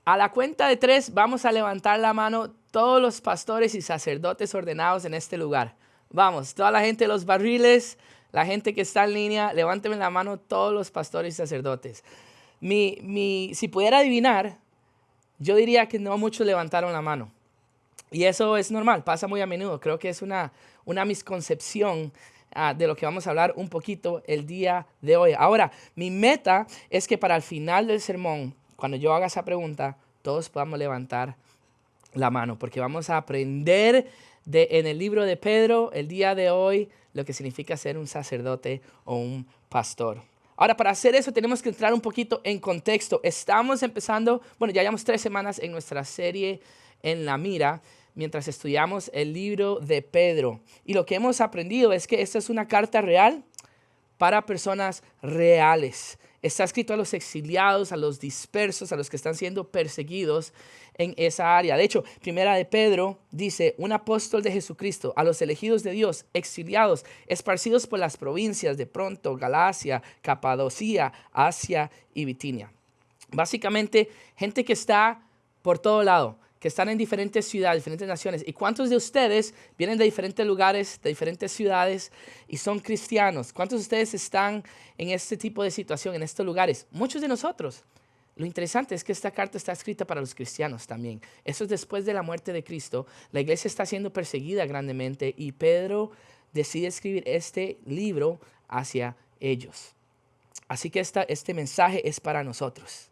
A la cuenta de 3 vamos a levantar la mano todos los pastores y sacerdotes ordenados en este lugar. Vamos, toda la gente de los barriles, la gente que está en línea, levánteme la mano todos los pastores y sacerdotes. Si pudiera adivinar, yo diría que no muchos levantaron la mano. Y eso es normal, pasa muy a menudo. Creo que es una misconcepción de lo que vamos a hablar un poquito el día de hoy. Ahora, mi meta es que para el final del sermón, cuando yo haga esa pregunta, todos podamos levantar la mano, porque vamos a aprender en el libro de Pedro el día de hoy lo que significa ser un sacerdote o un pastor. Ahora, para hacer eso tenemos que entrar un poquito en contexto. Estamos empezando, ya llevamos 3 semanas en nuestra serie En la Mira, mientras estudiamos el libro de Pedro. Y lo que hemos aprendido es que esta es una carta real para personas reales. Está escrito a los exiliados, a los dispersos, a los que están siendo perseguidos en esa área. De hecho, primera de Pedro dice, un apóstol de Jesucristo, a los elegidos de Dios, exiliados, esparcidos por las provincias de Ponto, Galacia, Capadocia, Asia y Bitinia. Básicamente, gente que está por todo lado, que están en diferentes ciudades, diferentes naciones. ¿Y cuántos de ustedes vienen de diferentes lugares, de diferentes ciudades y son cristianos? ¿Cuántos de ustedes están en este tipo de situación, en estos lugares? Muchos de nosotros. Lo interesante es que esta carta está escrita para los cristianos también. Eso es después de la muerte de Cristo. La iglesia está siendo perseguida grandemente y Pedro decide escribir este libro hacia ellos. Así que este mensaje es para nosotros.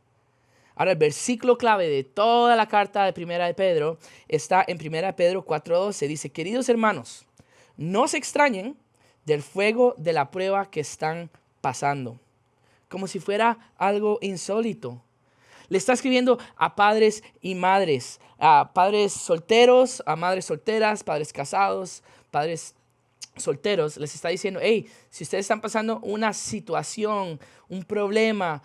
Ahora, el versículo clave de toda la carta de Primera de Pedro está en Primera de Pedro 4:12. Dice, queridos hermanos, no se extrañen del fuego de la prueba que están pasando, como si fuera algo insólito. Le está escribiendo a padres y madres, a padres solteros, a madres solteras, padres casados, padres solteros. Les está diciendo, hey, si ustedes están pasando una situación, un problema,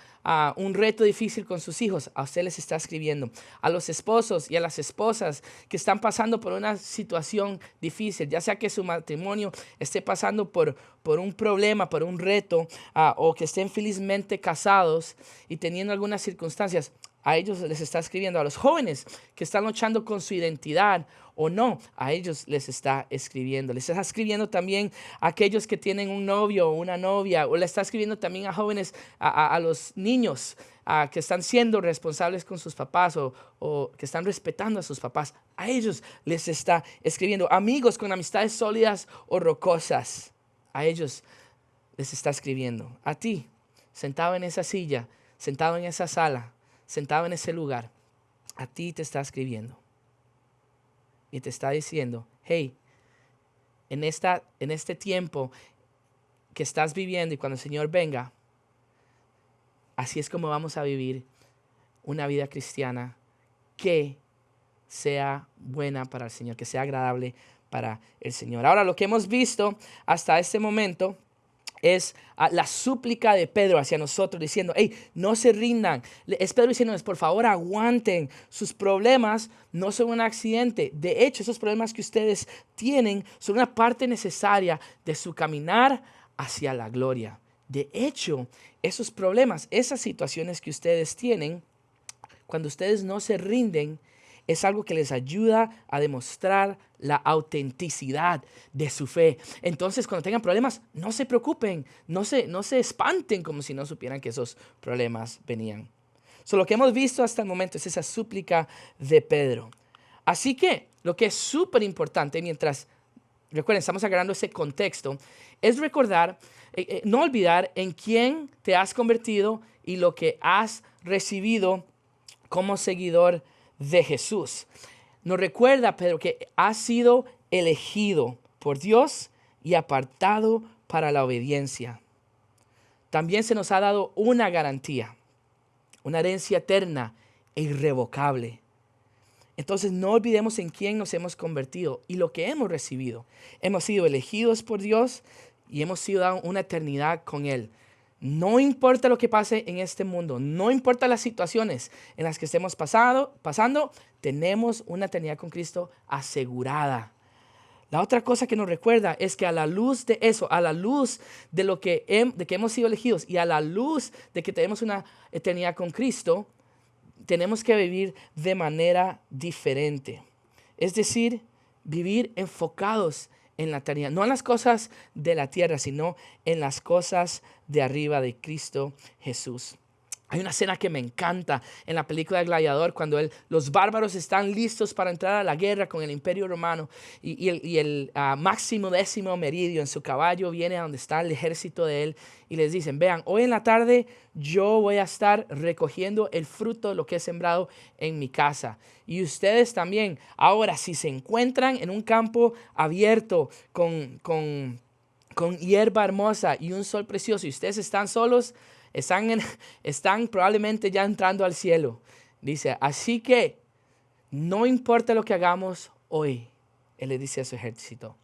un reto difícil con sus hijos, a ustedes les está escribiendo. A los esposos y a las esposas que están pasando por una situación difícil, ya sea que su matrimonio esté pasando por un problema, por un reto, o que estén felizmente casados y teniendo algunas circunstancias, a ellos les está escribiendo. A los jóvenes que están luchando con su identidad o no, a ellos les está escribiendo. Les está escribiendo también a aquellos que tienen un novio o una novia, o le está escribiendo también a jóvenes, a los niños que están siendo responsables con sus papás o que están respetando a sus papás. A ellos les está escribiendo. Amigos con amistades sólidas o rocosas, a ellos les está escribiendo. A ti, sentado en esa silla, sentado en esa sala, sentado en ese lugar, a ti te está escribiendo y te está diciendo, hey, en este tiempo que estás viviendo y cuando el Señor venga, así es como vamos a vivir una vida cristiana que sea buena para el Señor, que sea agradable para el Señor. Ahora, lo que hemos visto hasta este momento es la súplica de Pedro hacia nosotros diciendo, hey, no se rindan. Es Pedro diciéndoles, por favor, aguanten. Sus problemas no son un accidente. De hecho, esos problemas que ustedes tienen son una parte necesaria de su caminar hacia la gloria. De hecho, esos problemas, esas situaciones que ustedes tienen, cuando ustedes no se rinden, es algo que les ayuda a demostrar la autenticidad de su fe. Entonces, cuando tengan problemas, no se preocupen, no se espanten como si no supieran que esos problemas venían. Lo que hemos visto hasta el momento es esa súplica de Pedro. Así que, lo que es súper importante, recuerden, estamos agarrando ese contexto, es recordar, no olvidar en quién te has convertido y lo que has recibido como seguidor de Jesús. Nos recuerda, Pedro, que has sido elegido por Dios y apartado para la obediencia. También se nos ha dado una garantía, una herencia eterna e irrevocable. Entonces no olvidemos en quién nos hemos convertido y lo que hemos recibido. Hemos sido elegidos por Dios y hemos sido dado una eternidad con Él. No importa lo que pase en este mundo, no importa las situaciones en las que estemos pasando, tenemos una eternidad con Cristo asegurada. La otra cosa que nos recuerda es que a la luz de eso, a la luz de lo de que hemos sido elegidos y a la luz de que tenemos una eternidad con Cristo, tenemos que vivir de manera diferente. Es decir, vivir enfocados en la eternidad, no en las cosas de la tierra, sino en las cosas de arriba de Cristo Jesús. Hay una escena que me encanta en la película de Gladiador, cuando los bárbaros están listos para entrar a la guerra con el Imperio Romano y el Máximo Décimo Meridio en su caballo viene a donde está el ejército de él y les dicen, vean, hoy en la tarde yo voy a estar recogiendo el fruto de lo que he sembrado en mi casa. Y ustedes también. Ahora, si se encuentran en un campo abierto con hierba hermosa y un sol precioso y ustedes están solos, están probablemente ya entrando al cielo. Dice, así que no importa lo que hagamos hoy, Él le dice a su ejército,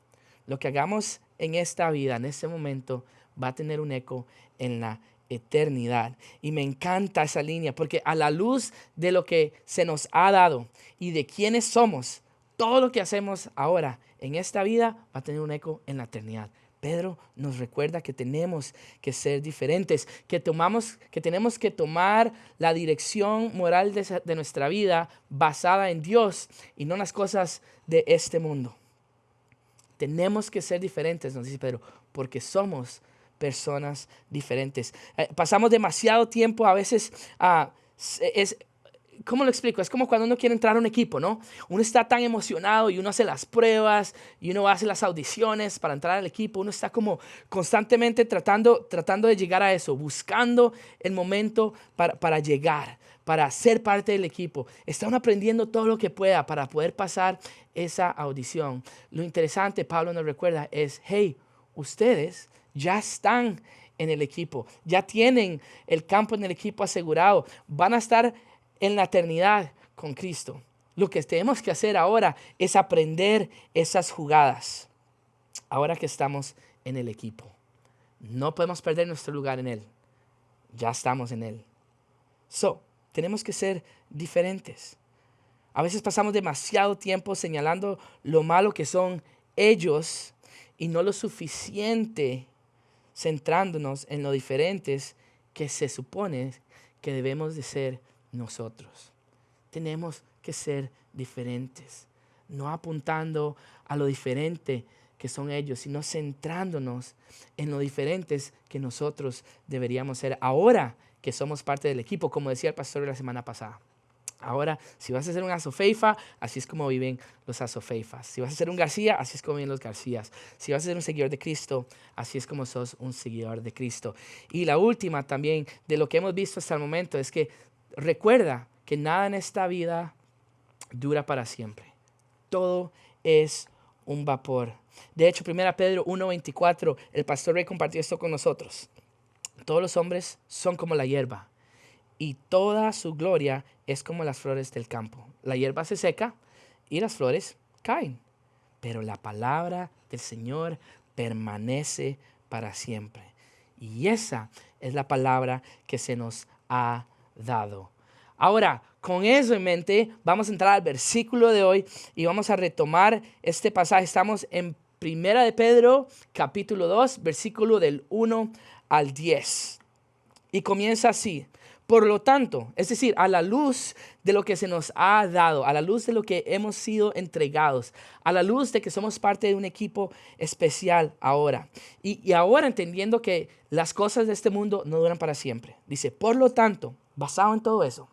lo que hagamos en esta vida, en este momento, va a tener un eco en la eternidad. Y me encanta esa línea, porque a la luz de lo que se nos ha dado y de quiénes somos, todo lo que hacemos ahora en esta vida va a tener un eco en la eternidad. Pedro nos recuerda que tenemos que ser diferentes, que tenemos que tomar la dirección moral de nuestra vida basada en Dios y no en las cosas de este mundo. Tenemos que ser diferentes, nos dice Pedro, porque somos personas diferentes. Pasamos demasiado tiempo a veces, ¿cómo lo explico? Es como cuando uno quiere entrar a un equipo, ¿no? Uno está tan emocionado y uno hace las pruebas y uno hace las audiciones para entrar al equipo. Uno está como constantemente tratando de llegar a eso, buscando el momento para llegar, para ser parte del equipo. Está uno aprendiendo todo lo que pueda para poder pasar esa audición. Lo interesante, Pablo nos recuerda, es, hey, ustedes ya están en el equipo, ya tienen el campo en el equipo asegurado, van a estar en la eternidad con Cristo. Lo que tenemos que hacer ahora es aprender esas jugadas. Ahora que estamos en el equipo. No podemos perder nuestro lugar en Él. Ya estamos en Él. Tenemos que ser diferentes. A veces pasamos demasiado tiempo señalando lo malo que son ellos y no lo suficiente centrándonos en lo diferentes que se supone que debemos de ser nosotros. Tenemos que ser diferentes, no apuntando a lo diferente que son ellos, sino centrándonos en lo diferentes que nosotros deberíamos ser ahora que somos parte del equipo, como decía el pastor la semana pasada. Ahora, si vas a ser un Azofeifa, así es como viven los Azofeifas. Si vas a ser un García, así es como viven los Garcías. Si vas a ser un seguidor de Cristo, así es como sos un seguidor de Cristo. Y la última también de lo que hemos visto hasta el momento es que recuerda que nada en esta vida dura para siempre. Todo es un vapor. De hecho, 1 Pedro 1:24, el pastor Ray compartió esto con nosotros. Todos los hombres son como la hierba y toda su gloria es como las flores del campo. La hierba se seca y las flores caen, pero la palabra del Señor permanece para siempre. Y esa es la palabra que se nos ha dado. Ahora, con eso en mente, vamos a entrar al versículo de hoy y vamos a retomar este pasaje. Estamos en 1 de Pedro, capítulo 2, versículo del 1 al 10. Y comienza así. Por lo tanto, es decir, a la luz de lo que se nos ha dado, a la luz de lo que hemos sido entregados, a la luz de que somos parte de un equipo especial ahora. Y ahora entendiendo que las cosas de este mundo no duran para siempre. Dice, por lo tanto, basado en todo eso,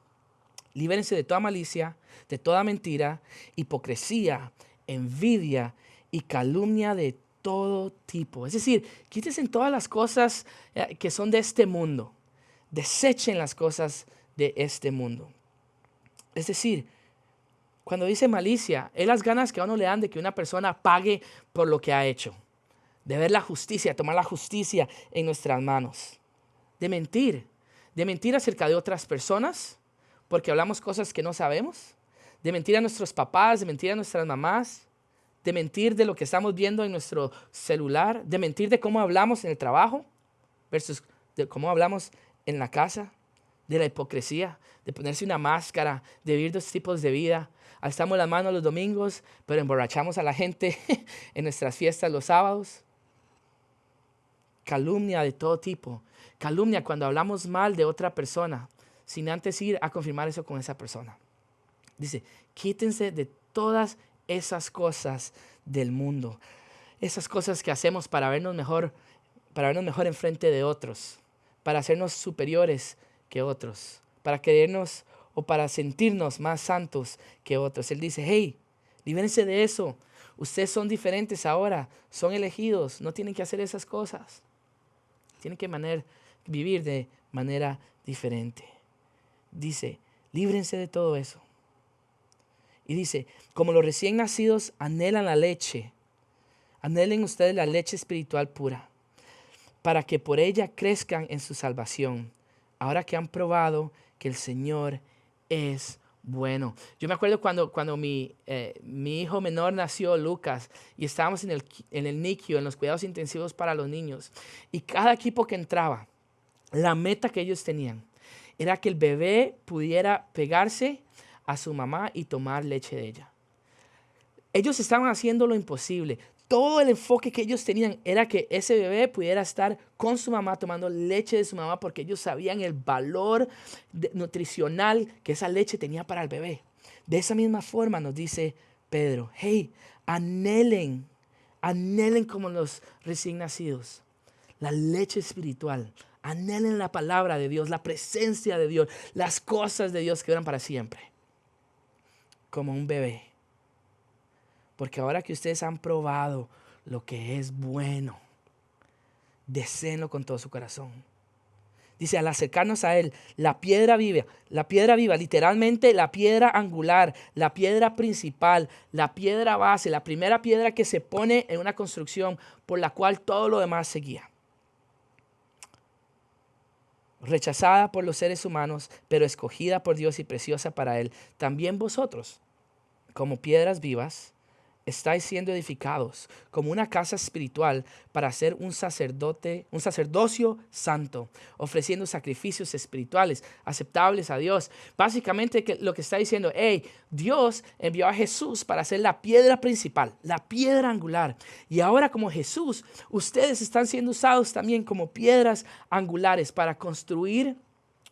libérense de toda malicia, de toda mentira, hipocresía, envidia y calumnia de todo tipo. Es decir, quítense todas las cosas que son de este mundo. Desechen las cosas de este mundo. Es decir, cuando dice malicia, es las ganas que a uno le dan de que una persona pague por lo que ha hecho. De ver la justicia, tomar la justicia en nuestras manos. De mentir acerca de otras personas, porque hablamos cosas que no sabemos. De mentir a nuestros papás, de mentir a nuestras mamás. De mentir de lo que estamos viendo en nuestro celular. De mentir de cómo hablamos en el trabajo versus de cómo hablamos en la casa, de la hipocresía, de ponerse una máscara, de vivir dos tipos de vida. alzamos las manos los domingos, pero emborrachamos a la gente en nuestras fiestas los sábados. Calumnia de todo tipo. Calumnia cuando hablamos mal de otra persona, sin antes ir a confirmar eso con esa persona. Dice, quítense de todas esas cosas del mundo. Esas cosas que hacemos para vernos mejor en frente de otros, para hacernos superiores que otros, para creernos o para sentirnos más santos que otros. Él dice, hey, líbrense de eso. Ustedes son diferentes ahora, son elegidos, no tienen que hacer esas cosas. Tienen que vivir de manera diferente. Dice, líbrense de todo eso. Y dice, como los recién nacidos anhelan la leche, anhelen ustedes la leche espiritual pura, para que por ella crezcan en su salvación, ahora que han probado que el Señor es bueno. Yo me acuerdo cuando mi hijo menor nació, Lucas, y estábamos en el NICU, en los cuidados intensivos para los niños, y cada equipo que entraba, la meta que ellos tenían era que el bebé pudiera pegarse a su mamá y tomar leche de ella. Ellos estaban haciendo lo imposible. Todo el enfoque que ellos tenían era que ese bebé pudiera estar con su mamá tomando leche de su mamá, porque ellos sabían el valor nutricional que esa leche tenía para el bebé. De esa misma forma nos dice Pedro, hey, anhelen como los recién nacidos la leche espiritual. Anhelen la palabra de Dios, la presencia de Dios, las cosas de Dios que duran para siempre. Como un bebé. Porque ahora que ustedes han probado lo que es bueno, deseenlo con todo su corazón. Dice, al acercarnos a Él, la piedra viva, literalmente la piedra angular, la piedra principal, la piedra base, la primera piedra que se pone en una construcción por la cual todo lo demás se guía. Rechazada por los seres humanos, pero escogida por Dios y preciosa para Él. También vosotros, como piedras vivas, estáis siendo edificados como una casa espiritual para ser un sacerdocio santo, ofreciendo sacrificios espirituales aceptables a Dios. Básicamente lo que está diciendo, hey, Dios envió a Jesús para ser la piedra principal, la piedra angular. Y ahora como Jesús, ustedes están siendo usados también como piedras angulares para construir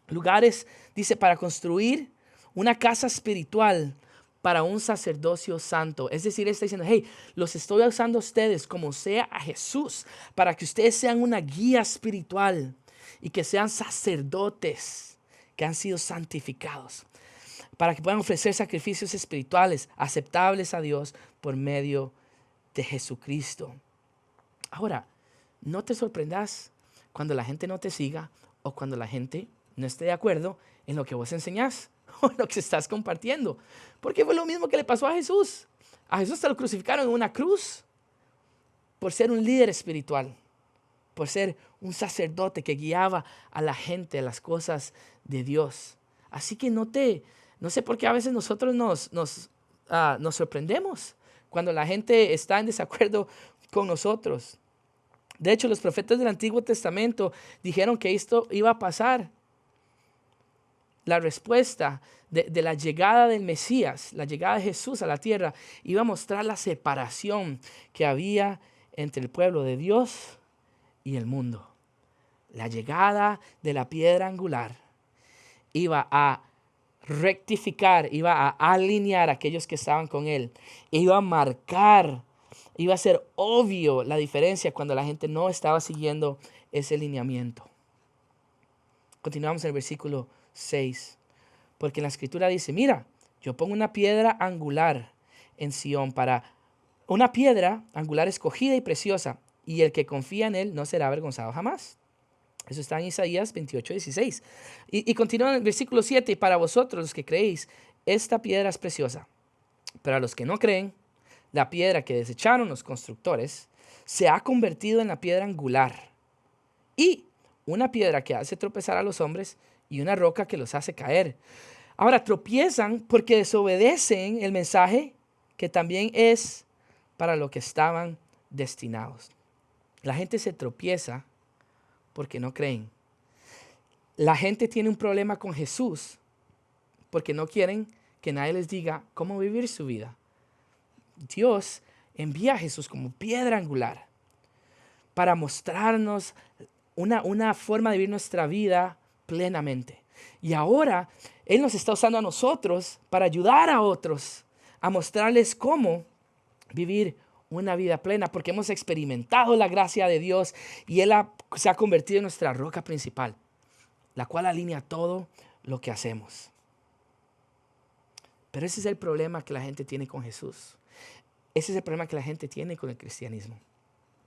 lugares, dice, para construir una casa espiritual para un sacerdocio santo. Es decir, está diciendo, hey, los estoy usando a ustedes como sea a Jesús, para que ustedes sean una guía espiritual y que sean sacerdotes que han sido santificados, para que puedan ofrecer sacrificios espirituales aceptables a Dios por medio de Jesucristo. Ahora, no te sorprendas cuando la gente no te siga o cuando la gente no esté de acuerdo en lo que vos enseñás o lo que estás compartiendo, porque fue lo mismo que le pasó a Jesús. A Jesús se lo crucificaron en una cruz por ser un líder espiritual, por ser un sacerdote que guiaba a la gente a las cosas de Dios. Así que no sé por qué a veces nosotros nos sorprendemos cuando la gente está en desacuerdo con nosotros. De hecho, los profetas del Antiguo Testamento dijeron que esto iba a pasar. La respuesta de la llegada del Mesías, la llegada de Jesús a la tierra, iba a mostrar la separación que había entre el pueblo de Dios y el mundo. La llegada de la piedra angular iba a rectificar, iba a alinear a aquellos que estaban con él, iba a marcar, iba a ser obvio la diferencia cuando la gente no estaba siguiendo ese lineamiento. Continuamos en el versículo 6, porque la escritura dice, mira, yo pongo una piedra angular en Sión, para una piedra angular escogida y preciosa, y el que confía en él no será avergonzado jamás. Eso está en Isaías 28:16. Y continúa en el versículo 7, y para vosotros los que creéis, esta piedra es preciosa. Pero a los que no creen, la piedra que desecharon los constructores se ha convertido en la piedra angular, y una piedra que hace tropezar a los hombres, y una roca que los hace caer. Ahora tropiezan porque desobedecen el mensaje que también es para lo que estaban destinados. La gente se tropieza porque no creen. La gente tiene un problema con Jesús porque no quieren que nadie les diga cómo vivir su vida. Dios envía a Jesús como piedra angular para mostrarnos una forma de vivir nuestra vida plenamente. Y ahora Él nos está usando a nosotros para ayudar a otros a mostrarles cómo vivir una vida plena, porque hemos experimentado la gracia de Dios y Él se ha convertido en nuestra roca principal, la cual alinea todo lo que hacemos. Pero ese es el problema que la gente tiene con Jesús. Ese es el problema que la gente tiene con el cristianismo,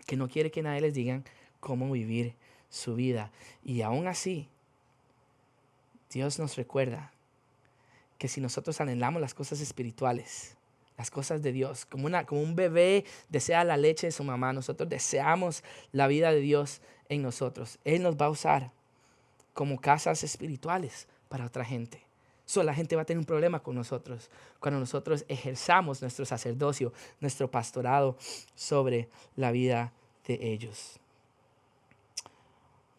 que no quiere que nadie les diga cómo vivir su vida. Y aún así, Dios nos recuerda que si nosotros anhelamos las cosas espirituales, las cosas de Dios, como un bebé desea la leche de su mamá, nosotros deseamos la vida de Dios en nosotros. Él nos va a usar como casas espirituales para otra gente. La gente va a tener un problema con nosotros cuando nosotros ejerzamos nuestro sacerdocio, nuestro pastorado sobre la vida de ellos.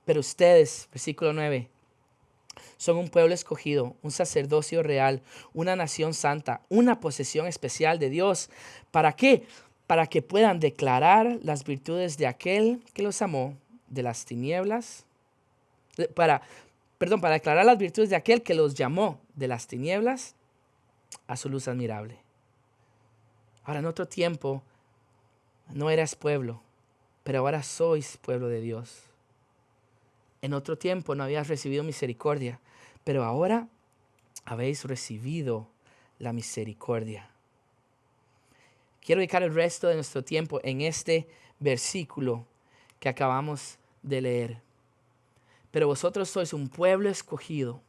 Pero ustedes, versículo 9, son un pueblo escogido, un sacerdocio real, una nación santa, una posesión especial de Dios. ¿Para qué? Para que puedan declarar las virtudes de aquel que los amó de las tinieblas. Para declarar las virtudes de aquel que los llamó de las tinieblas a su luz admirable. Ahora, en otro tiempo no eras pueblo, pero ahora sois pueblo de Dios. En otro tiempo no habías recibido misericordia, pero ahora habéis recibido la misericordia. Quiero dedicar el resto de nuestro tiempo en este versículo que acabamos de leer. Pero vosotros sois un pueblo escogido,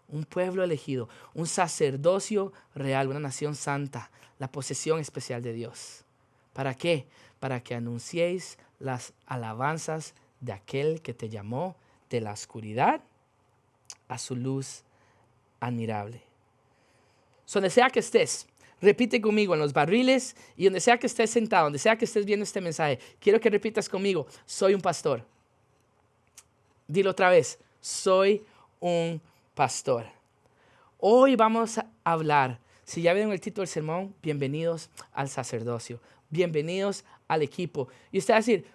un pueblo elegido, un sacerdocio real, una nación santa, la posesión especial de Dios. ¿Para qué? Para que anunciéis las alabanzas de aquel que te llamó de la oscuridad a su luz admirable. Donde sea que estés, repite conmigo en los barriles y donde sea que estés sentado, donde sea que estés viendo este mensaje, quiero que repitas conmigo: soy un pastor. Dilo otra vez: soy un pastor. Hoy vamos a hablar, si ya vieron el título del sermón, bienvenidos al sacerdocio, bienvenidos al equipo. Y usted va a decir: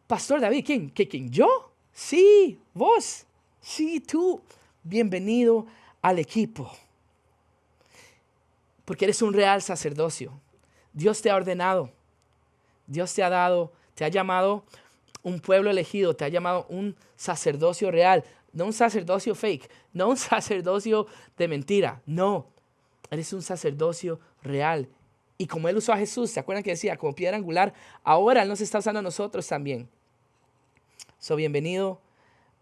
Pastor David, ¿quién? ¿Yo? Sí, vos. Sí, tú. Bienvenido al equipo. Porque eres un real sacerdocio. Dios te ha ordenado. Dios te ha dado, te ha llamado un pueblo elegido, te ha llamado un sacerdocio real, no un sacerdocio fake, no un sacerdocio de mentira, no, eres un sacerdocio real. Y como Él usó a Jesús, ¿se acuerdan que decía? Como piedra angular, ahora Él nos está usando a nosotros también. Bienvenido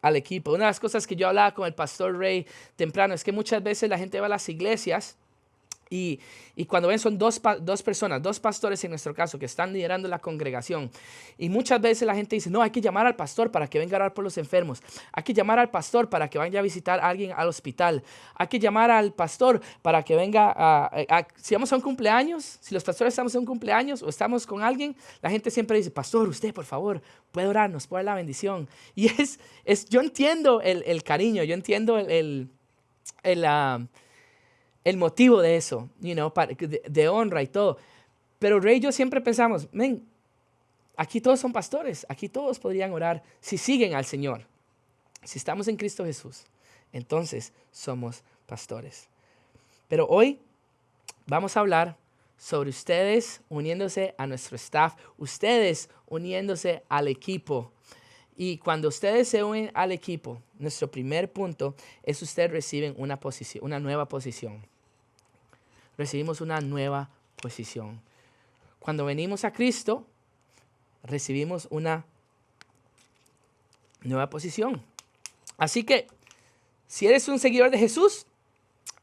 al equipo. Una de las cosas que yo hablaba con el pastor Ray temprano es que muchas veces la gente va a las iglesias y cuando ven son dos personas, dos pastores en nuestro caso, que están liderando la congregación. Y muchas veces la gente dice: no, hay que llamar al pastor para que venga a orar por los enfermos. Hay que llamar al pastor para que vaya a visitar a alguien al hospital. Hay que llamar al pastor para que venga si vamos a un cumpleaños, si los pastores estamos en un cumpleaños o estamos con alguien, la gente siempre dice: pastor, usted por favor, puede orarnos, puede dar la bendición. Y yo entiendo el cariño, yo entiendo el motivo de eso, de honra y todo. Pero Ray y yo siempre pensamos: aquí todos son pastores, aquí todos podrían orar si siguen al Señor. Si estamos en Cristo Jesús, entonces somos pastores. Pero hoy vamos a hablar sobre ustedes uniéndose a nuestro staff, ustedes uniéndose al equipo. Y cuando ustedes se unen al equipo, nuestro primer punto es: ustedes reciben una nueva posición. Recibimos una nueva posición. Cuando venimos a Cristo, recibimos una nueva posición. Así que, si eres un seguidor de Jesús,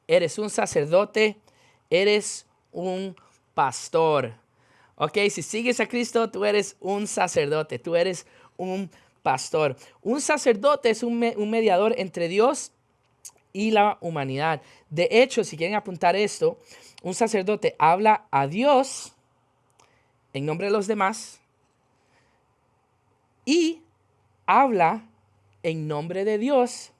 eres un sacerdote, eres un pastor. Ok, si sigues a Cristo, tú eres un sacerdote, tú eres un pastor. Un sacerdote es un mediador entre Dios y la humanidad. De hecho, si quieren apuntar esto, un sacerdote habla a Dios en nombre de los demás y habla en nombre de Dios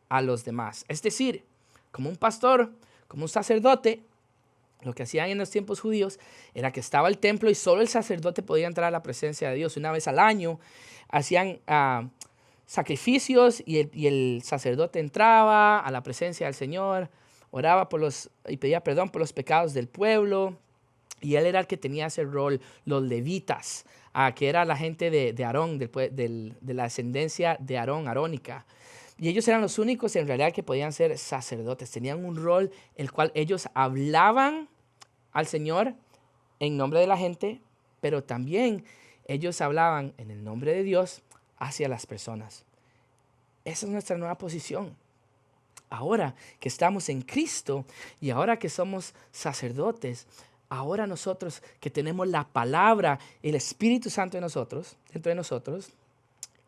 a los demás. Es decir, como un pastor Como un sacerdote, lo que hacían en los tiempos judíos era que estaba el templo y solo el sacerdote podía entrar a la presencia de Dios. Una vez al año hacían sacrificios y el sacerdote entraba a la presencia del Señor, oraba y pedía perdón por los pecados del pueblo. Y él era el que tenía ese rol. Los levitas, que era la gente de Aarón, de la descendencia de Aarón, arónica. Y ellos eran los únicos en realidad que podían ser sacerdotes. Tenían un rol el cual ellos hablaban al Señor en nombre de la gente, pero también ellos hablaban en el nombre de Dios hacia las personas. Esa es nuestra nueva posición. Ahora que estamos en Cristo y ahora que somos sacerdotes, ahora nosotros que tenemos la palabra, el Espíritu Santo dentro de nosotros,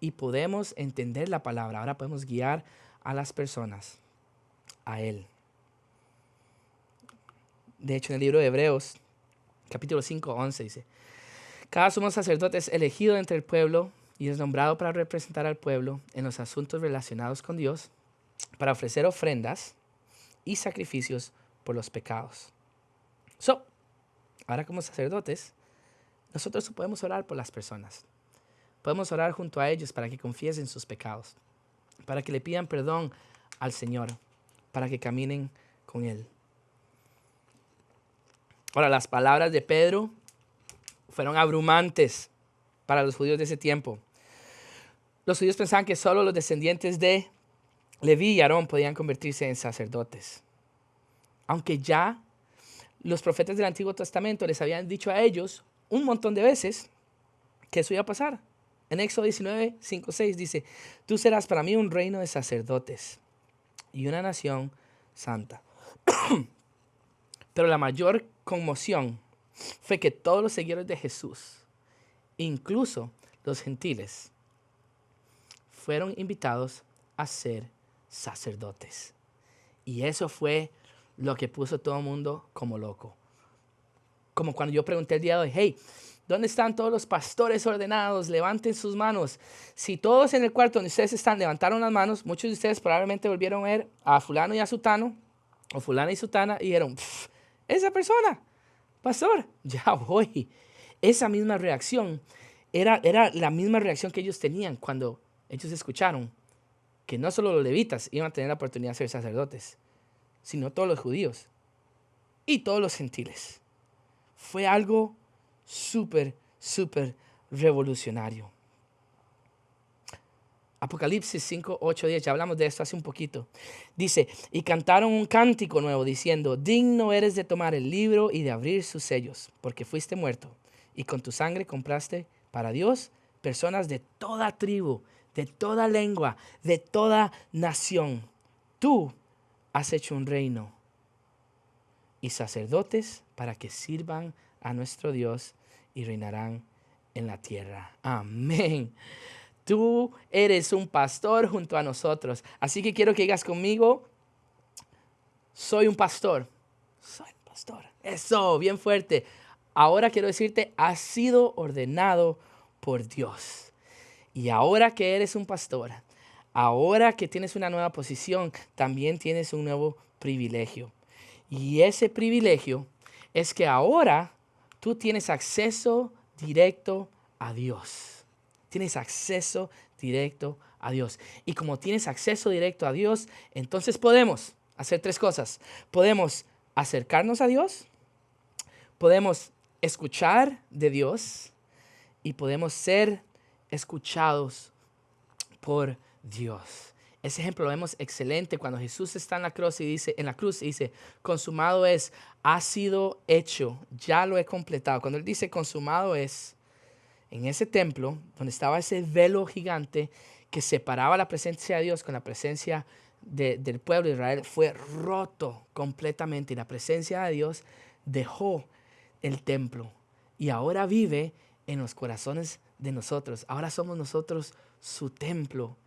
y podemos entender la palabra, ahora podemos guiar a las personas a Él. De hecho, en el libro de Hebreos, capítulo 5, 11, dice: cada sumo sacerdote es elegido entre el pueblo y es nombrado para representar al pueblo en los asuntos relacionados con Dios, para ofrecer ofrendas y sacrificios por los pecados. Ahora como sacerdotes, nosotros podemos orar por las personas. Podemos orar junto a ellos para que confiesen sus pecados, para que le pidan perdón al Señor, para que caminen con Él. Ahora, las palabras de Pedro fueron abrumantes para los judíos de ese tiempo. Los judíos pensaban que solo los descendientes de Leví y Aarón podían convertirse en sacerdotes. Aunque ya los profetas del Antiguo Testamento les habían dicho a ellos un montón de veces que eso iba a pasar. En Éxodo 19, 5, 6 dice: tú serás para mí un reino de sacerdotes y una nación santa. Pero la mayor conmoción fue que todos los seguidores de Jesús, incluso los gentiles, fueron invitados a ser sacerdotes. Y eso fue lo que puso a todo el mundo como loco. Como cuando yo pregunté el día de hoy: hey, ¿dónde están todos los pastores ordenados? Levanten sus manos. Si todos en el cuarto donde ustedes están levantaron las manos, muchos de ustedes probablemente volvieron a ver a fulano y a sutano, o fulana y sutana, y dijeron: esa persona, pastor, ya voy. Esa misma reacción era la misma reacción que ellos tenían cuando ellos escucharon que no solo los levitas iban a tener la oportunidad de ser sacerdotes, sino todos los judíos y todos los gentiles. Fue algo súper revolucionario. Apocalipsis 5, 8, 10, ya hablamos de esto hace un poquito. Dice: y cantaron un cántico nuevo diciendo: digno eres de tomar el libro y de abrir sus sellos, porque fuiste muerto y con tu sangre compraste para Dios personas de toda tribu, de toda lengua, de toda nación. Tú has hecho un reino y sacerdotes para que sirvan a nuestro Dios y reinarán en la tierra. Amén. Tú eres un pastor junto a nosotros. Así que quiero que digas conmigo: soy un pastor. Soy un pastor. Eso, bien fuerte. Ahora quiero decirte: has sido ordenado por Dios. Y ahora que eres un pastor, ahora que tienes una nueva posición, también tienes un nuevo privilegio. Y ese privilegio es que ahora tú tienes acceso directo a Dios. Tienes acceso directo a Dios. Y como tienes acceso directo a Dios, entonces podemos hacer tres cosas. Podemos acercarnos a Dios, podemos escuchar de Dios y podemos ser escuchados por Dios. Ese ejemplo lo vemos excelente cuando Jesús está en la cruz y dice: consumado es, ha sido hecho, ya lo he completado. Cuando Él dice consumado es, en ese templo donde estaba ese velo gigante que separaba la presencia de Dios con la presencia del pueblo de Israel, fue roto completamente y la presencia de Dios dejó el templo y ahora vive en los corazones de nosotros. Ahora somos nosotros su templo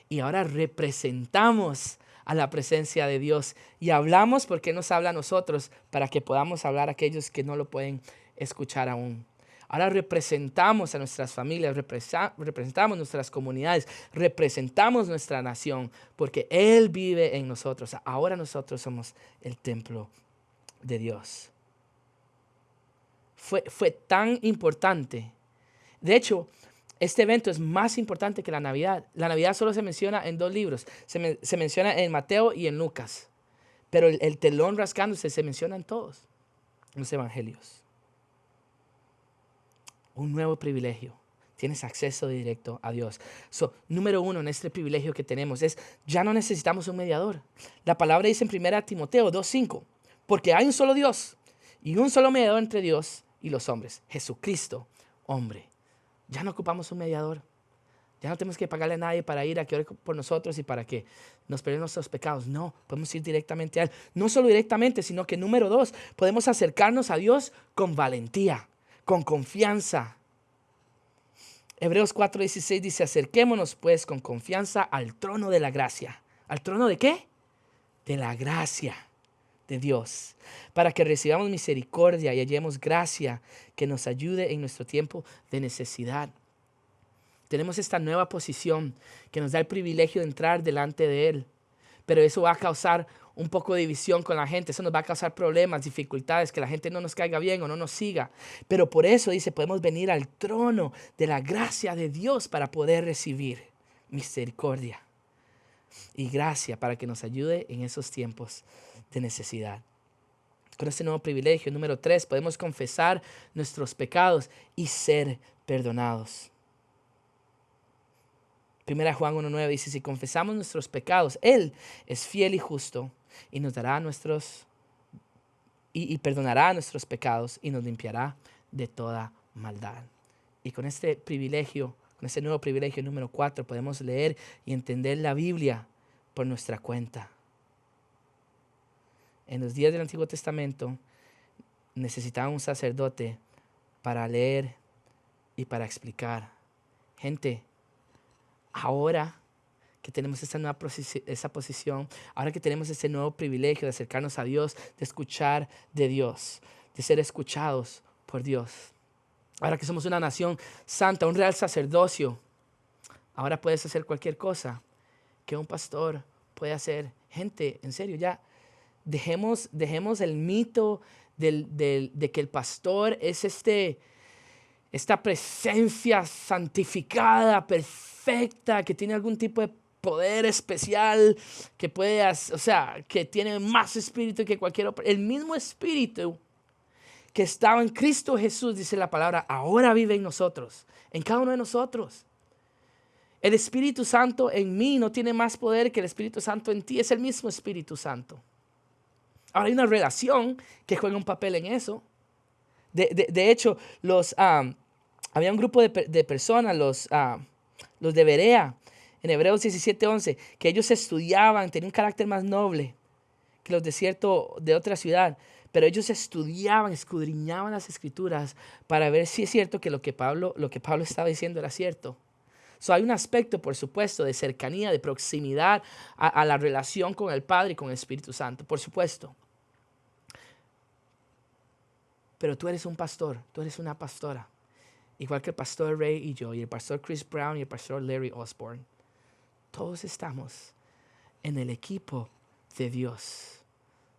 y ahora representamos a la presencia de Dios y hablamos porque Él nos habla a nosotros para que podamos hablar a aquellos que no lo pueden escuchar aún. Ahora representamos a nuestras familias, representamos nuestras comunidades, representamos nuestra nación, porque Él vive en nosotros. Ahora nosotros somos el templo de Dios. Fue tan importante. De hecho, este evento es más importante que la Navidad. La Navidad solo se menciona en 2 libros. Se menciona en Mateo y en Lucas. Pero el telón rascándose se menciona en todos los evangelios. Un nuevo privilegio. Tienes acceso directo a Dios. Número 1 en este privilegio que tenemos es, ya no necesitamos un mediador. La palabra dice en 1 Timoteo 2:5, porque hay un solo Dios y un solo mediador entre Dios y los hombres, Jesucristo, hombre. Ya no ocupamos un mediador. Ya no tenemos que pagarle a nadie para ir a que ore por nosotros y para que nos perdone nuestros pecados. No, podemos ir directamente a Él. No solo directamente, sino que número 2, podemos acercarnos a Dios con valentía, con confianza. Hebreos 4:16 dice, acerquémonos pues con confianza al trono de la gracia. ¿Al trono de qué? De la gracia de Dios, para que recibamos misericordia y hallemos gracia que nos ayude en nuestro tiempo de necesidad. Tenemos esta nueva posición que nos da el privilegio de entrar delante de Él, pero eso va a causar un poco de división con la gente, eso nos va a causar problemas, dificultades, que la gente no nos caiga bien o no nos siga, pero por eso dice, podemos venir al trono de la gracia de Dios para poder recibir misericordia y gracia para que nos ayude en esos tiempos de necesidad. Con este nuevo privilegio, número 3, podemos confesar nuestros pecados y ser perdonados. 1 Juan 1:9 dice, si confesamos nuestros pecados, Él es fiel y justo y nos dará y perdonará nuestros pecados y nos limpiará de toda maldad. Y con este privilegio, con este nuevo privilegio número 4, podemos leer y entender la Biblia por nuestra cuenta. En los días del Antiguo Testamento necesitaban un sacerdote para leer y para explicar. Gente, ahora que tenemos esa posición, ahora que tenemos ese nuevo privilegio de acercarnos a Dios, de escuchar de Dios, de ser escuchados por Dios, ahora que somos una nación santa, un real sacerdocio, ahora puedes hacer cualquier cosa que un pastor puede hacer. Gente, en serio, ya dejemos el mito de que el pastor es esta presencia santificada, perfecta, que tiene algún tipo de poder especial, que que tiene más espíritu que cualquier otro. El mismo espíritu que estaba en Cristo Jesús, dice la palabra, ahora vive en nosotros, en cada uno de nosotros. El Espíritu Santo en mí no tiene más poder que el Espíritu Santo en ti, es el mismo Espíritu Santo. Ahora hay una relación que juega un papel en eso. De hecho, había un grupo de personas, los de Berea, en Hebreos 17:11, que ellos estudiaban, tenían un carácter más noble que los de otra ciudad, pero ellos estudiaban, escudriñaban las Escrituras para ver si es cierto que lo que Pablo estaba diciendo era cierto. Hay un aspecto, por supuesto, de cercanía, de proximidad a la relación con el Padre y con el Espíritu Santo, por supuesto. Pero tú eres un pastor, tú eres una pastora. Igual que el pastor Ray y yo, y el pastor Chris Brown y el pastor Larry Osborne. Todos estamos en el equipo de Dios.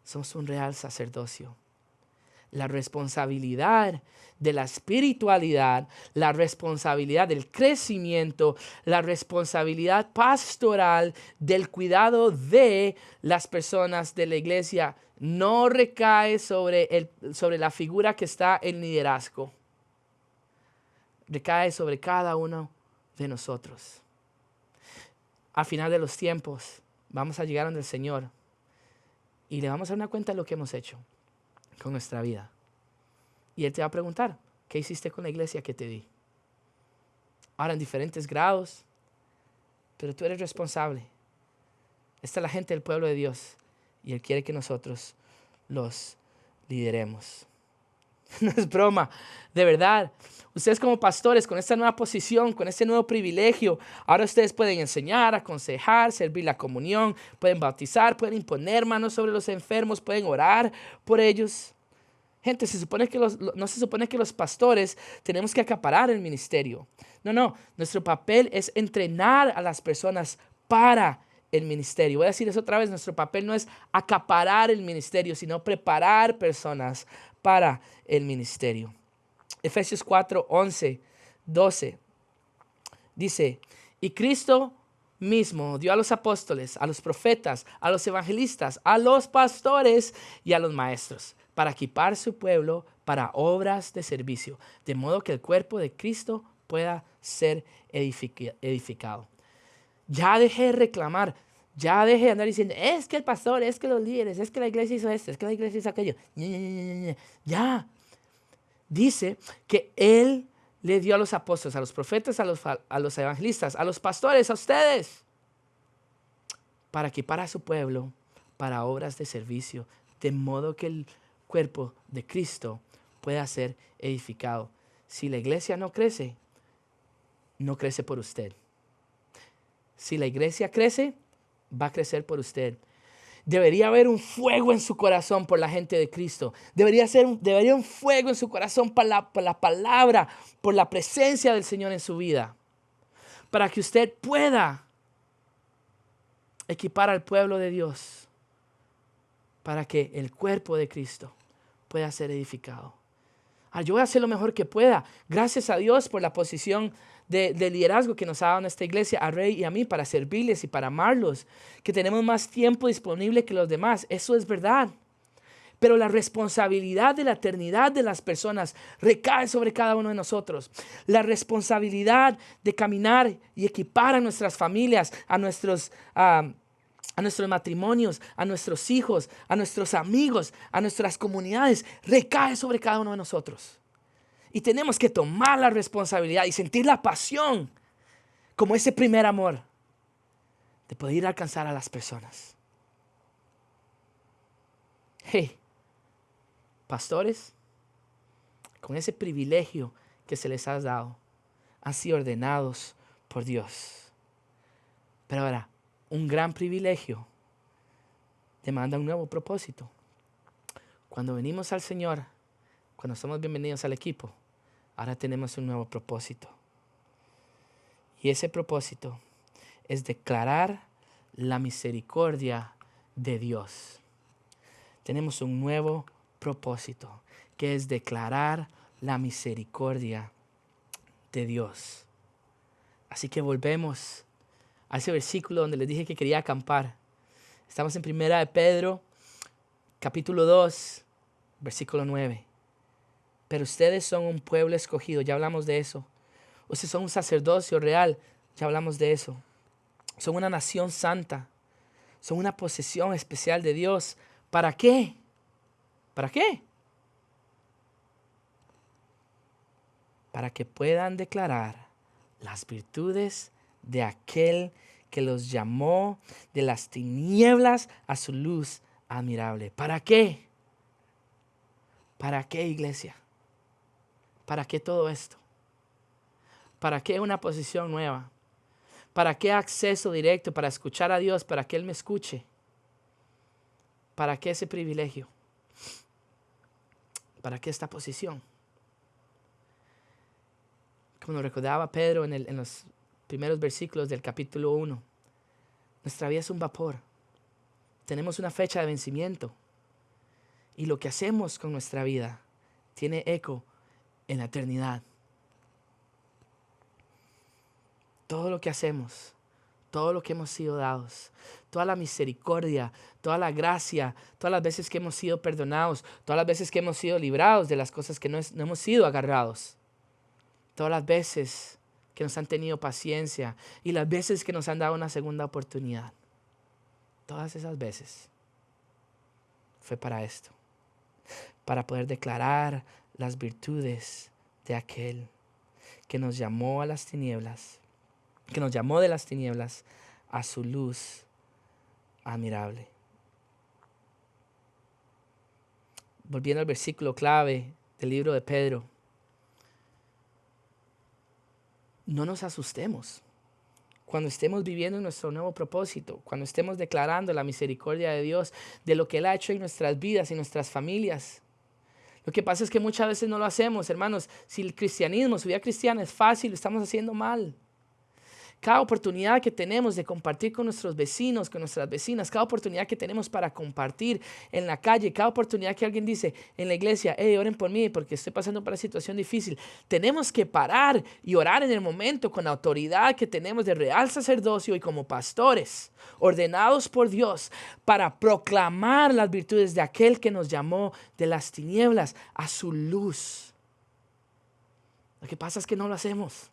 Somos un real sacerdocio. La responsabilidad de la espiritualidad, la responsabilidad del crecimiento, la responsabilidad pastoral del cuidado de las personas de la iglesia no recae sobre la figura que está en liderazgo. Recae sobre cada uno de nosotros. Al final de los tiempos vamos a llegar donde el Señor y le vamos a dar una cuenta de lo que hemos hecho con nuestra vida. Y Él te va a preguntar, ¿qué hiciste con la iglesia que te di? Ahora en diferentes grados, pero tú eres responsable. Esta es la gente del pueblo de Dios y Él quiere que nosotros los lideremos. No es broma, de verdad. Ustedes como pastores, con esta nueva posición, con este nuevo privilegio, ahora ustedes pueden enseñar, aconsejar, servir la comunión, pueden bautizar, pueden imponer manos sobre los enfermos, pueden orar por ellos. Gente, no se supone que los pastores tenemos que acaparar el ministerio. No, nuestro papel es entrenar a las personas para el ministerio. Voy a decir eso otra vez, nuestro papel no es acaparar el ministerio, sino preparar personas para el ministerio. Efesios 4, 11, 12 dice, y Cristo mismo dio a los apóstoles, a los profetas, a los evangelistas, a los pastores y a los maestros para equipar su pueblo para obras de servicio, de modo que el cuerpo de Cristo pueda ser edificado. Ya dejé de reclamar, ya dejé de andar diciendo, es que el pastor, es que los líderes, es que la iglesia hizo esto, es que la iglesia hizo aquello. Ya. Dice que Él le dio a los apóstoles, a los profetas, a los evangelistas, a los pastores, a ustedes, para equipar a su pueblo para obras de servicio, de modo que el cuerpo de Cristo pueda ser edificado. Si la iglesia no crece por usted. Si la iglesia crece, va a crecer por usted. Debería haber un fuego en su corazón por la gente de Cristo. Debería haber un fuego en su corazón por la palabra, por la presencia del Señor en su vida. Para que usted pueda equipar al pueblo de Dios. Para que el cuerpo de Cristo pueda ser edificado. Yo voy a hacer lo mejor que pueda. Gracias a Dios por la posición de liderazgo que nos ha dado en esta iglesia, a Rey y a mí, para servirles y para amarlos. Que tenemos más tiempo disponible que los demás. Eso es verdad. Pero la responsabilidad de la eternidad de las personas recae sobre cada uno de nosotros. La responsabilidad de caminar y equipar a nuestras familias, a nuestros matrimonios, a nuestros hijos, a nuestros amigos, a nuestras comunidades, recae sobre cada uno de nosotros. Y tenemos que tomar la responsabilidad y sentir la pasión, como ese primer amor, de poder ir a alcanzar a las personas. Hey, pastores, con ese privilegio que se les ha dado, han sido ordenados por Dios. Pero ahora, un gran privilegio demanda un nuevo propósito. Cuando venimos al Señor, cuando somos bienvenidos al equipo, ahora tenemos un nuevo propósito. Y ese propósito es declarar la misericordia de Dios. Tenemos un nuevo propósito, que es declarar la misericordia de Dios. Así que volvemos a ese versículo donde les dije que quería acampar. Estamos en 1 de Pedro, capítulo 2, versículo 9. Pero ustedes son un pueblo escogido, ya hablamos de eso. Ustedes son un sacerdocio real, ya hablamos de eso. Son una nación santa, son una posesión especial de Dios. ¿Para qué? ¿Para qué? Para que puedan declarar las virtudes de aquel que los llamó de las tinieblas a su luz admirable. ¿Para qué? ¿Para qué, iglesia? ¿Para qué todo esto? ¿Para qué una posición nueva? ¿Para qué acceso directo para escuchar a Dios, para que Él me escuche? ¿Para qué ese privilegio? ¿Para qué esta posición? Como nos recordaba Pedro en los primeros versículos del capítulo 1, nuestra vida es un vapor. Tenemos una fecha de vencimiento. Y lo que hacemos con nuestra vida tiene eco en la eternidad. Todo lo que hacemos, todo lo que hemos sido dados, toda la misericordia, toda la gracia, todas las veces que hemos sido perdonados, todas las veces que hemos sido librados de las cosas que no hemos sido agarrados, todas las veces que nos han tenido paciencia y las veces que nos han dado una segunda oportunidad. Todas esas veces fue para esto, para poder declarar las virtudes de aquel que nos llamó a las tinieblas, que nos llamó de las tinieblas a su luz admirable. Volviendo al versículo clave del libro de Pedro, no nos asustemos cuando estemos viviendo nuestro nuevo propósito, cuando estemos declarando la misericordia de Dios, de lo que Él ha hecho en nuestras vidas y nuestras familias. Lo que pasa es que muchas veces no lo hacemos, hermanos. Si el cristianismo, su vida cristiana es fácil, lo estamos haciendo mal. Cada oportunidad que tenemos de compartir con nuestros vecinos, con nuestras vecinas, cada oportunidad que tenemos para compartir en la calle, cada oportunidad que alguien dice en la iglesia, hey, oren por mí porque estoy pasando por una situación difícil, tenemos que parar y orar en el momento con la autoridad que tenemos de real sacerdocio y como pastores, ordenados por Dios, para proclamar las virtudes de aquel que nos llamó de las tinieblas a su luz. Lo que pasa es que no lo hacemos.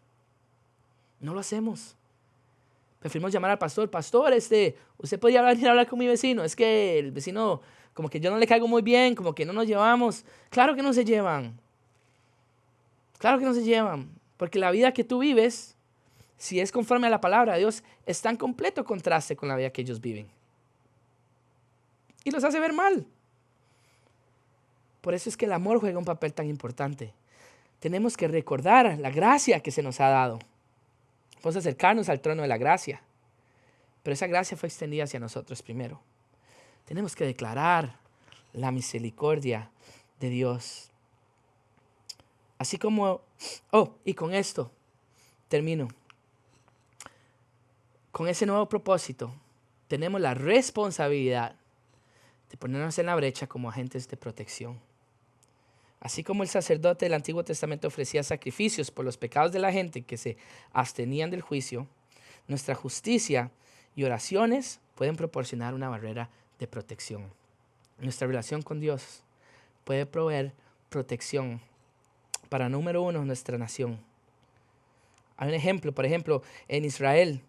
No lo hacemos. Preferimos llamar al pastor, usted podría venir a hablar con mi vecino, es que el vecino, como que yo no le caigo muy bien, como que no nos llevamos. Claro que no se llevan, porque la vida que tú vives, si es conforme a la palabra de Dios, está en completo contraste con la vida que ellos viven. Y los hace ver mal. Por eso es que el amor juega un papel tan importante. Tenemos que recordar la gracia que se nos ha dado. Vamos a acercarnos al trono de la gracia. Pero esa gracia fue extendida hacia nosotros primero. Tenemos que declarar la misericordia de Dios. Así como, y con esto termino. Con ese nuevo propósito, tenemos la responsabilidad de ponernos en la brecha como agentes de protección. Así como el sacerdote del Antiguo Testamento ofrecía sacrificios por los pecados de la gente que se abstenían del juicio, nuestra justicia y oraciones pueden proporcionar una barrera de protección. Nuestra relación con Dios puede proveer protección para, número uno, nuestra nación. Hay un ejemplo, por ejemplo, en Israel,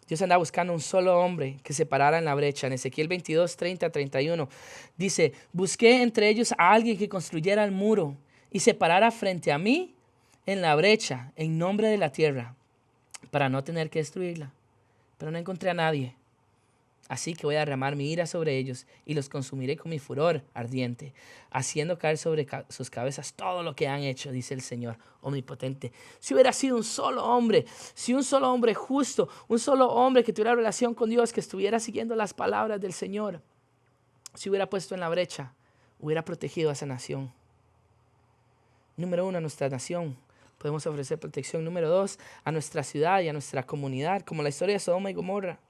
Dios andaba buscando un solo hombre que se parara en la brecha. En Ezequiel 22, 30, 31 dice, busqué entre ellos a alguien que construyera el muro y se parara frente a mí en la brecha, en nombre de la tierra, para no tener que destruirla. Pero no encontré a nadie. Así que voy a derramar mi ira sobre ellos y los consumiré con mi furor ardiente, haciendo caer sobre sus cabezas todo lo que han hecho, dice el Señor omnipotente. Si hubiera sido un solo hombre, si un solo hombre justo, un solo hombre que tuviera relación con Dios, que estuviera siguiendo las palabras del Señor, se hubiera puesto en la brecha, hubiera protegido a esa nación. Número uno, a nuestra nación podemos ofrecer protección. Número dos, a nuestra ciudad y a nuestra comunidad, como la historia de Sodoma y Gomorra.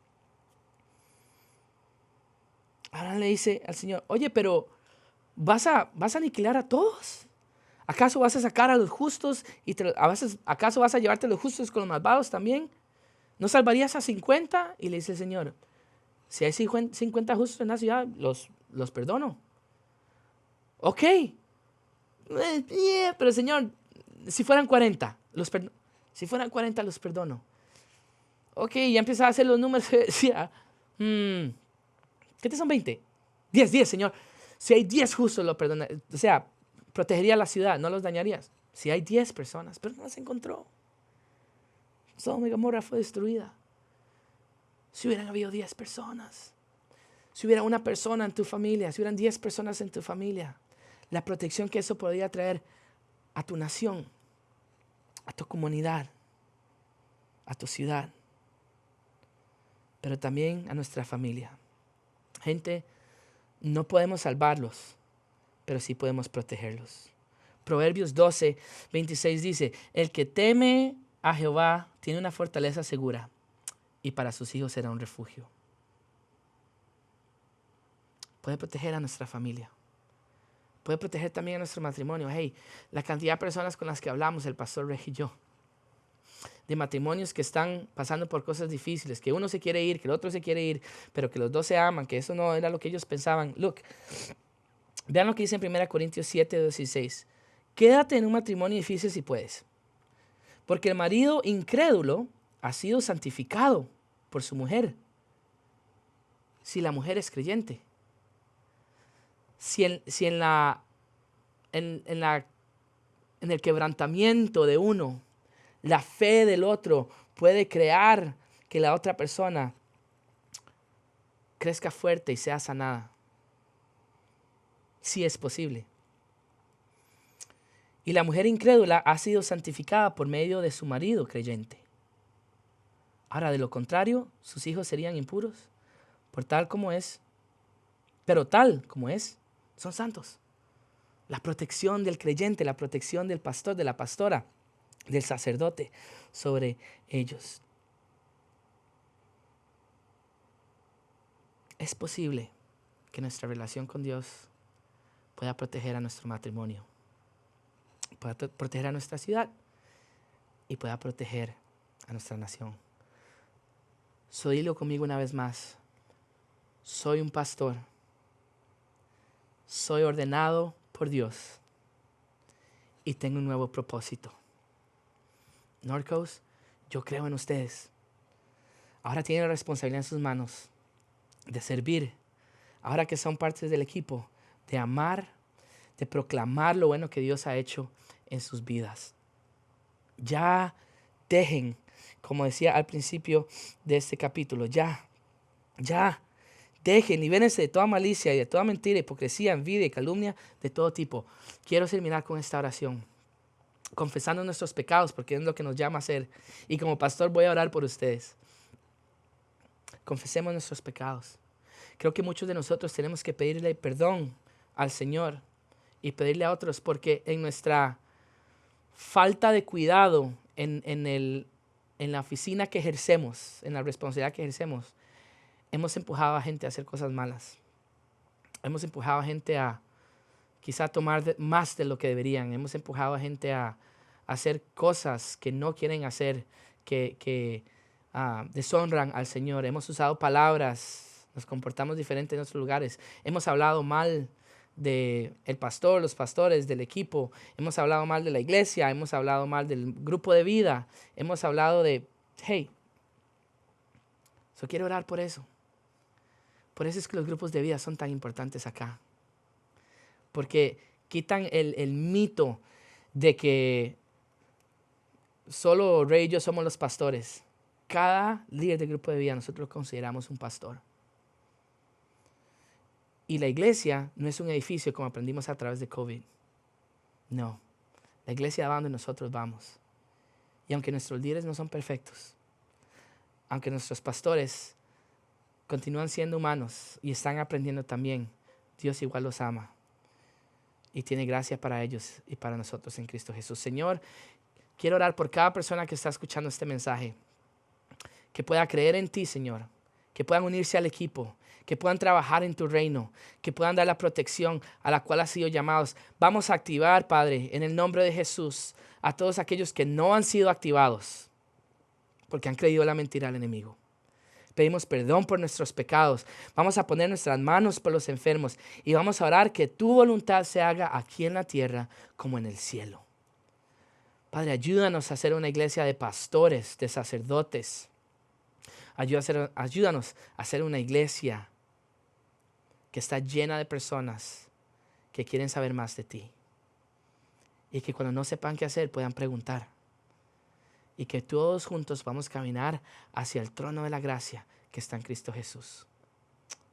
Ahora le dice al Señor, oye, pero ¿vas a aniquilar a todos? ¿Acaso vas a sacar a los justos y acaso vas a llevarte a los justos con los malvados también? ¿No salvarías a 50? Y le dice el Señor, si hay 50 justos en la ciudad, los perdono. Ok. Pero Señor, si fueran 40, si fueran 40 los perdono. Ok, ya empezaba a hacer los números y decía, ¿qué te son 20? 10, Señor. Si hay 10 justos, lo perdona. O sea, protegería la ciudad, no los dañarías. Si hay 10 personas, pero no se encontró. Sodoma y Gomorra fue destruida. Si hubieran habido 10 personas, si hubiera una persona en tu familia, si hubieran 10 personas en tu familia, la protección que eso podría traer a tu nación, a tu comunidad, a tu ciudad, pero también a nuestra familia. Gente, no podemos salvarlos, pero sí podemos protegerlos. Proverbios 12, 26 dice, el que teme a Jehová tiene una fortaleza segura y para sus hijos será un refugio. Puede proteger a nuestra familia. Puede proteger también a nuestro matrimonio. Hey, la cantidad de personas con las que hablamos, el pastor Reg y yo, de matrimonios que están pasando por cosas difíciles, que uno se quiere ir, que el otro se quiere ir, pero que los dos se aman, que eso no era lo que ellos pensaban. Look, vean lo que dice en 1 Corintios 7, 16. Quédate en un matrimonio difícil si puedes, porque el marido incrédulo ha sido santificado por su mujer, si la mujer es creyente. Si en el quebrantamiento de uno, la fe del otro puede crear que la otra persona crezca fuerte y sea sanada. Sí es posible. Y la mujer incrédula ha sido santificada por medio de su marido creyente. Ahora, de lo contrario, sus hijos serían impuros, pero tal como es, son santos. La protección del creyente, la protección del pastor, de la pastora, del sacerdote sobre ellos. Es posible que nuestra relación con Dios pueda proteger a nuestro matrimonio, pueda proteger a nuestra ciudad y pueda proteger a nuestra nación. Dilo conmigo una vez más. Soy un pastor. Soy ordenado por Dios y tengo un nuevo propósito. North Coast, yo creo en ustedes. Ahora tienen la responsabilidad en sus manos de servir. Ahora que son partes del equipo, de amar, de proclamar lo bueno que Dios ha hecho en sus vidas. Ya dejen, como decía al principio de este capítulo, ya dejen, libérense de toda malicia y de toda mentira, hipocresía, envidia y calumnia de todo tipo. Quiero terminar con esta oración, confesando nuestros pecados, porque es lo que nos llama a hacer. Y como pastor voy a orar por ustedes. Confesemos nuestros pecados. Creo que muchos de nosotros tenemos que pedirle perdón al Señor y pedirle a otros, porque en nuestra falta de cuidado en la oficina que ejercemos, en la responsabilidad que ejercemos, hemos empujado a gente a hacer cosas malas. Hemos empujado a gente a quizá tomar más de lo que deberían. Hemos empujado a gente a hacer cosas que no quieren hacer, que deshonran al Señor. Hemos usado palabras, nos comportamos diferente en otros lugares. Hemos hablado mal del pastor, los pastores, del equipo. Hemos hablado mal de la iglesia. Hemos hablado mal del grupo de vida. Hemos hablado de, hey, quiero orar por eso. Por eso es que los grupos de vida son tan importantes acá. Porque quitan el mito de que solo Ray y yo somos los pastores. Cada líder de grupo de vida nosotros lo consideramos un pastor. Y la iglesia no es un edificio como aprendimos a través de COVID. No, la iglesia va donde nosotros vamos. Y aunque nuestros líderes no son perfectos, aunque nuestros pastores continúan siendo humanos y están aprendiendo también, Dios igual los ama y tiene gracia para ellos y para nosotros en Cristo Jesús. Señor, quiero orar por cada persona que está escuchando este mensaje, que pueda creer en ti, Señor, que puedan unirse al equipo, que puedan trabajar en tu reino, que puedan dar la protección a la cual han sido llamados. Vamos a activar, Padre, en el nombre de Jesús, a todos aquellos que no han sido activados porque han creído la mentira al enemigo. Pedimos perdón por nuestros pecados. Vamos a poner nuestras manos por los enfermos y vamos a orar que tu voluntad se haga aquí en la tierra como en el cielo. Padre, ayúdanos a ser una iglesia de pastores, de sacerdotes. Ayúdanos a ser una iglesia que está llena de personas que quieren saber más de ti. Y que cuando no sepan qué hacer puedan preguntar. Y que todos juntos vamos a caminar hacia el trono de la gracia que está en Cristo Jesús.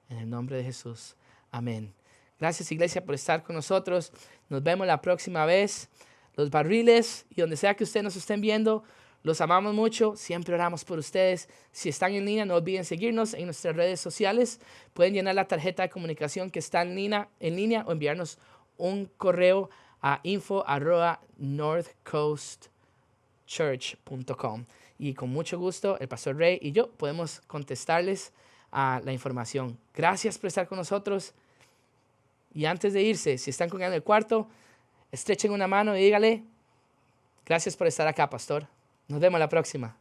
En el nombre de Jesús. Amén. Gracias, iglesia, por estar con nosotros. Nos vemos la próxima vez. Los barriles y donde sea que ustedes nos estén viendo, los amamos mucho. Siempre oramos por ustedes. Si están en línea, no olviden seguirnos en nuestras redes sociales. Pueden llenar la tarjeta de comunicación que está en línea o enviarnos un correo a info@northcoastchurch.com y con mucho gusto el pastor Ray y yo podemos contestarles a la información. Gracias por estar con nosotros y antes de irse, si están colgando el cuarto, estrechen una mano y dígale, gracias por estar acá, pastor. Nos vemos la próxima.